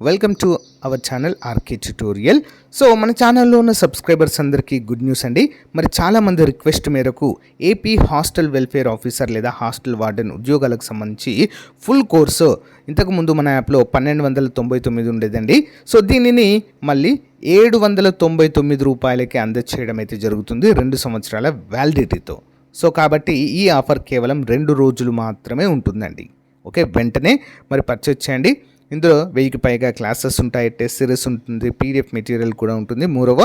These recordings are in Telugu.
Welcome to our channel RK tutorial. So మన ఛానల్లో ఉన్న సబ్స్క్రైబర్స్ అందరికీ గుడ్ న్యూస్ అండి. మరి చాలామంది రిక్వెస్ట్ మేరకు ఏపీ హాస్టల్ వెల్ఫేర్ ఆఫీసర్ లేదా హాస్టల్ వార్డెన్ ఉద్యోగాలకు సంబంధించి ఫుల్ కోర్సు ఇంతకుముందు మన యాప్లో 1299 ఉండేదండి. సో దీనిని మళ్ళీ 799 రూపాయలకి అందచేయడం అయితే జరుగుతుంది 2 సంవత్సరాల వ్యాలిడిటీతో. సో కాబట్టి ఈ ఆఫర్ కేవలం 2 రోజులు మాత్రమే ఉంటుందండి. ఓకే, వెంటనే మరి పర్చేజ్ చేయండి. ఇందులో 1000కి పైగా క్లాసెస్ ఉంటాయి, టెస్ట్ సిరీస్ ఉంటుంది, పీడిఎఫ్ మెటీరియల్ కూడా ఉంటుంది. మూడవ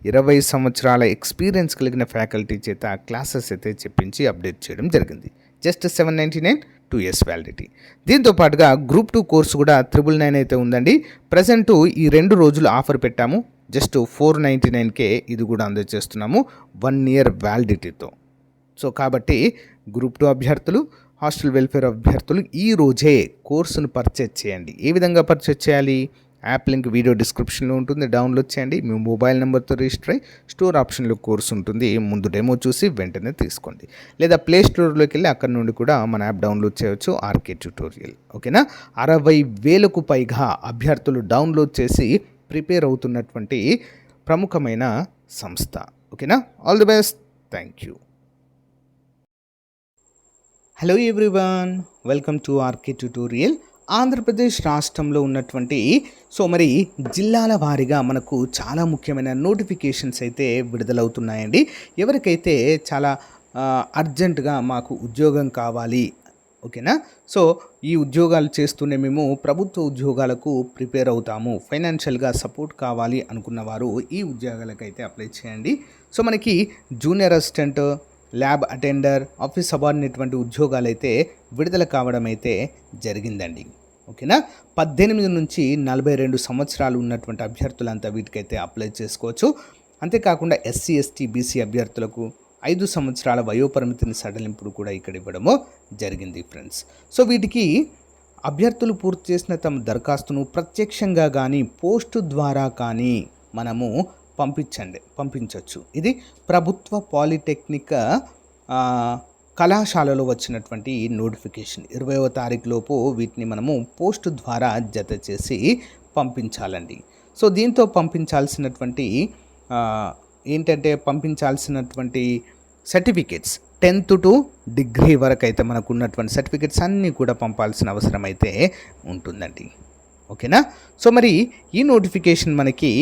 20 సంవత్సరాల ఎక్స్పీరియన్స్ కలిగిన ఫ్యాకల్టీ చేత క్లాసెస్ అయితే చెప్పించి అప్డేట్ చేయడం జరిగింది. Just 799 2 years validity. దీంతో పాటుగా గ్రూప్ 2 కోర్సు కూడా 999 అయితే ఉందండి. ప్రజెంటు ఈ 2 రోజులు ఆఫర్ పెట్టాము. జస్ట్ 499కే ఇది కూడా అందజేస్తున్నాము 1 year వ్యాలిడిటీతో. సో కాబట్టి గ్రూప్ 2 అభ్యర్థులు, హాస్టల్ వెల్ఫేర్ అభ్యర్థులు ఈ రోజే కోర్సును పర్చేజ్ చేయండి. ఏ విధంగా పర్చేజ్ చేయాలి? యాప్ లింక్ వీడియో డిస్క్రిప్షన్లో ఉంటుంది, డౌన్లోడ్ చేయండి. మీ మొబైల్ నెంబర్తో రిజిస్టర్ అయ్యి స్టోర్ ఆప్షన్లో కోర్సు ఉంటుంది, ముందు డెమో చూసి వెంటనే తీసుకోండి. లేదా ప్లే స్టోర్లోకి వెళ్ళి అక్కడ నుండి కూడా మన యాప్ డౌన్లోడ్ చేయవచ్చు, ఆర్కే ట్యుటోరియల్. ఓకేనా? 60,000కు పైగా అభ్యర్థులు డౌన్లోడ్ చేసి ప్రిపేర్ అవుతున్నటువంటి ప్రముఖమైన సంస్థ. ఓకేనా? All the best. Thank you. Hello everyone, welcome to RK tutorial. Andhra Pradesh రాష్ట్రంలో ఉన్నటువంటి మరి జిల్లాల వారీగా మనకు చాలా ముఖ్యమైన నోటిఫికేషన్స్ అయితే విడుదలవుతున్నాయండి. ఎవరికైతే చాలా అర్జెంటుగా మాకు ఉద్యోగం కావాలి, ఓకేనా, సో ఈ ఉద్యోగాలు చేస్తూనే మేము ప్రభుత్వ ఉద్యోగాలకు ప్రిపేర్ అవుతాము, ఫైనాన్షియల్గా సపోర్ట్ కావాలి అనుకున్న వారు ఈ ఉద్యోగాలకైతే అప్లై చేయండి. సో మనకి junior assistant, lab attender, office subordinate వంటి ఉద్యోగాలు అయితే విడుదల కావడం అయితే జరిగిందండి. ఓకేనా? 18 నుంచి 42 సంవత్సరాలు ఉన్నటువంటి అభ్యర్థులంతా వీటికైతే అప్లై చేసుకోవచ్చు. అంతేకాకుండా ఎస్సీ, ఎస్టీ, బీసీ అభ్యర్థులకు 5 సంవత్సరాల వయోపరిమితిని సడలింపుడు కూడా ఇక్కడ ఇవ్వడము జరిగింది ఫ్రెండ్స్. సో వీటికి అభ్యర్థులు పూర్తి చేసిన తమ దరఖాస్తును ప్రత్యక్షంగా కానీ పోస్టు ద్వారా కానీ మనము పంపించవచ్చు. ఇది ప్రభుత్వ పాలిటెక్నిక్ కళాశాలలో వచ్చినటువంటి నోటిఫికేషన్. 20వ తారీఖు లోపు వీటిని మనము పోస్ట్ ద్వారా జత చేసి పంపించాలండి. సో దీంతో పంపించాల్సినటువంటి సర్టిఫికేట్స్ 10th to డిగ్రీ వరకు అయితే మనకు ఉన్నటువంటి సర్టిఫికేట్స్ అన్నీ కూడా పంపాల్సిన అవసరం అయితే ఉంటుందండి. ఓకేనా? సో మరి ఈ నోటిఫికేషన్ మనకి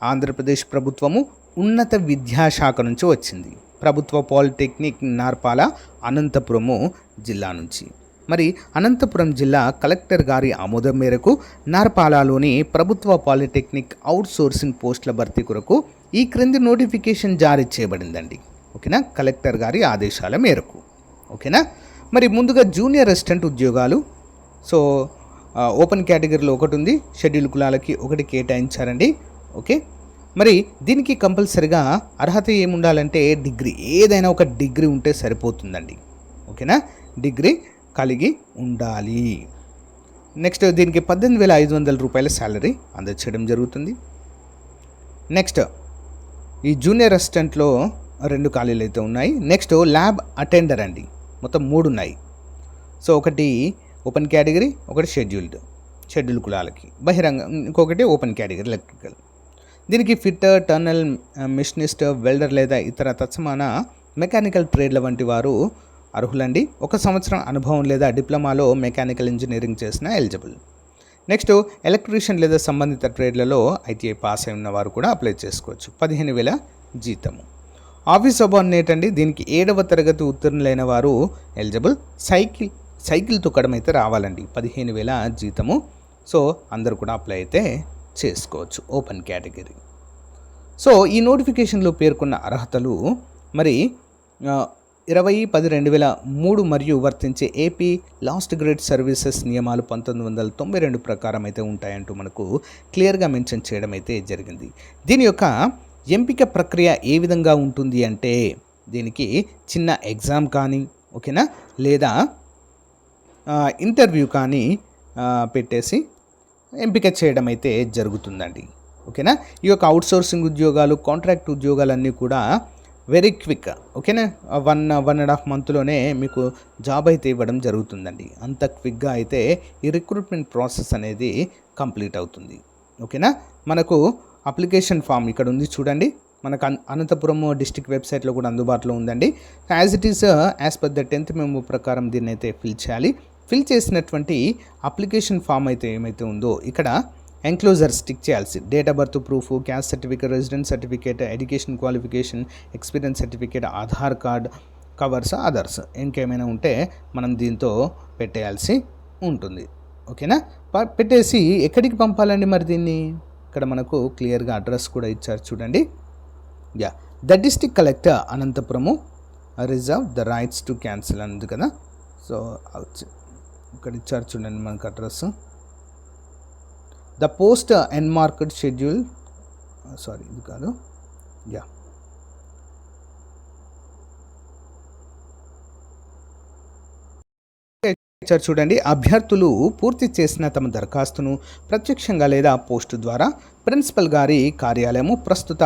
ఆంధ్రప్రదేశ్ ప్రభుత్వము ఉన్నత విద్యాశాఖ నుంచి వచ్చింది. ప్రభుత్వ పాలిటెక్నిక్ నార్పాల అనంతపురము జిల్లా నుంచి. మరి అనంతపురం జిల్లా కలెక్టర్ గారి ఆమోదం మేరకు నార్పాలలోని ప్రభుత్వ పాలిటెక్నిక్ అవుట్సోర్సింగ్ పోస్టుల భర్తీ కొరకు ఈ క్రింది నోటిఫికేషన్ జారీ చేయబడిందండి. ఓకేనా? కలెక్టర్ గారి ఆదేశాల మేరకు. ఓకేనా? మరి ముందుగా జూనియర్ అసిస్టెంట్ ఉద్యోగాలు. సో ఓపెన్ కేటగిరీలో ఒకటి ఉంది, షెడ్యూల్ కులాలకి ఒకటి కేటాయించారండి. ఓకే, మరి దీనికి కంపల్సరిగా అర్హత ఏముండాలంటే డిగ్రీ, ఏదైనా ఒక డిగ్రీ ఉంటే సరిపోతుందండి. ఓకేనా? డిగ్రీ కలిగి ఉండాలి. నెక్స్ట్ దీనికి 18,500 రూపాయల శాలరీ అందచేయడం జరుగుతుంది. నెక్స్ట్ ఈ జూనియర్ అసిస్టెంట్లో 2 ఖాళీలు అయితే ఉన్నాయి. నెక్స్ట్ ల్యాబ్ అటెండర్ అండి, మొత్తం 3 ఉన్నాయి. సో ఒకటి ఓపెన్ కేటగిరీ, ఒకటి షెడ్యూల్ కులాలకి, బహిరంగ ఇంకొకటి ఓపెన్ కేటగిరీ ఎలక్ట్రికల్. దీనికి ఫిట్టర్, టర్నల్, మిషనిస్ట్, వెల్డర్ లేదా ఇతర తత్సమాన మెకానికల్ ట్రేడ్ల వంటి వారు అర్హులండి. 1 సంవత్సరం అనుభవం లేదా డిప్లొమాలో మెకానికల్ ఇంజనీరింగ్ చేసిన ఎలిజిబుల్. నెక్స్ట్ ఎలక్ట్రీషియన్ లేదా సంబంధిత ట్రేడ్లలో ఐటీఐ పాస్ అయి ఉన్న వారు కూడా అప్లై చేసుకోవచ్చు. 15,000 జీతము. ఆఫీస్ సబార్డినేట్ అండి, దీనికి 7వ తరగతి ఉత్తీర్ణులైన వారు ఎలిజిబుల్. సైకిల్ తొక్కడం అయితే రావాలండి. 15,000 జీతము. సో అందరూ కూడా అప్లై అయితే చేసుకోవచ్చు, ఓపెన్ కేటగిరీ. సో ఈ నోటిఫికేషన్లో పేర్కొన్న అర్హతలు మరి 20/10/2003 మరియు వర్తించే ఏపీ లాస్ట్ గ్రేడ్ సర్వీసెస్ నియమాలు 1992 ప్రకారం అయితే ఉంటాయంటూ మనకు క్లియర్గా మెన్షన్ చేయడం అయితే జరిగింది. దీని యొక్క ఎంపిక ప్రక్రియ ఏ విధంగా ఉంటుంది అంటే దీనికి చిన్న ఎగ్జామ్ కానీ, ఓకేనా, లేదా ఇంటర్వ్యూ కానీ పెట్టేసి ఎంపిక చేయడం అయితే జరుగుతుందండి. ఓకేనా? ఈ యొక్క అవుట్సోర్సింగ్ ఉద్యోగాలు, కాంట్రాక్ట్ ఉద్యోగాలన్నీ కూడా వెరీ క్విక్, ఓకేనా. 1.5 మంత్లోనే మీకు జాబ్ అయితే ఇవ్వడం జరుగుతుందండి. అంత క్విక్గా అయితే ఈ రిక్రూట్మెంట్ ప్రాసెస్ అనేది కంప్లీట్ అవుతుంది, ఓకేనా. మనకు అప్లికేషన్ ఫామ్ ఇక్కడ ఉంది చూడండి. మనకు అనంతపురం డిస్టిక్ వెబ్సైట్లో కూడా అందుబాటులో ఉందండి. As it is as per the 10th memo ప్రకారం దీన్ని అయితే ఫిల్ చేయాలి. ఫిల్ చేసినటువంటి అప్లికేషన్ ఫామ్ అయితే ఏమైతే ఉందో ఇక్కడ ఎంక్లోజర్ స్టిక్ చేయాల్సి, date of birth proof, caste certificate, residence certificate, education qualification, experience certificate, Aadhaar card covers, others ఇంకేమైనా ఉంటే మనం దీంతో పెట్టేయాల్సి ఉంటుంది, ఓకేనా. పెట్టేసి ఎక్కడికి పంపాలండి మరి దీన్ని? ఇక్కడ మనకు క్లియర్గా అడ్రస్ కూడా ఇచ్చారు చూడండి. The district collector Anantapuramu reserve the rights to cancel అన్నది కదా. సో ఇక్కడ ఇచ్చారు చూడండి మనకు address. The post earmarked schedule, sorry ఇది కాదు, ఇచ్చారు చూడండి. అభ్యర్థులు పూర్తి చేసిన తమ దరఖాస్తును ప్రత్యక్షంగా లేదా పోస్టు ద్వారా ప్రిన్సిపల్ గారి కార్యాలయము ప్రస్తుత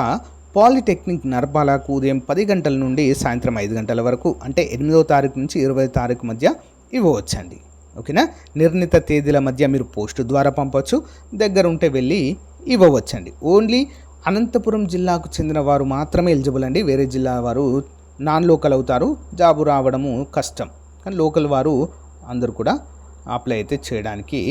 పాలిటెక్నిక్ నర్బాలకు ఉదయం 10 గంటల నుండి సాయంత్రం 5 గంటల వరకు, అంటే 8వ తారీఖు నుంచి 20వ తారీఖు మధ్య ఇవ్వవచ్చండి, ఓకేనా. నిర్ణీత తేదీల మధ్య మీరు పోస్టు ద్వారా పంపవచ్చు, దగ్గర ఉంటే వెళ్ళి ఇవ్వవచ్చండి. ఓన్లీ అనంతపురం జిల్లాకు చెందిన వారు మాత్రమే ఎలిజిబుల్ అండి. వేరే జిల్లా వారు నాన్ లోకల్ అవుతారు, జాబు రావడము కష్టం. కానీ లోకల్ వారు అందరూ కూడా అప్లై అయితే చేయడానికి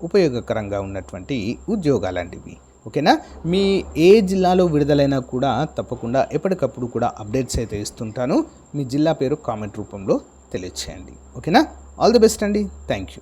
ఉపయోగకరంగా ఉన్నటువంటి ఉద్యోగాలంటివి, ఓకేనా. మీ ఏ జిల్లాలో విడుదలైనా కూడా తప్పకుండా ఎప్పటికప్పుడు కూడా అప్డేట్స్ అయితే ఇస్తుంటాను. మీ జిల్లా పేరు కామెంట్ రూపంలో తెలియచేయండి, ఓకేనా. ఆల్ ది బెస్ట్ అండి. Thank you.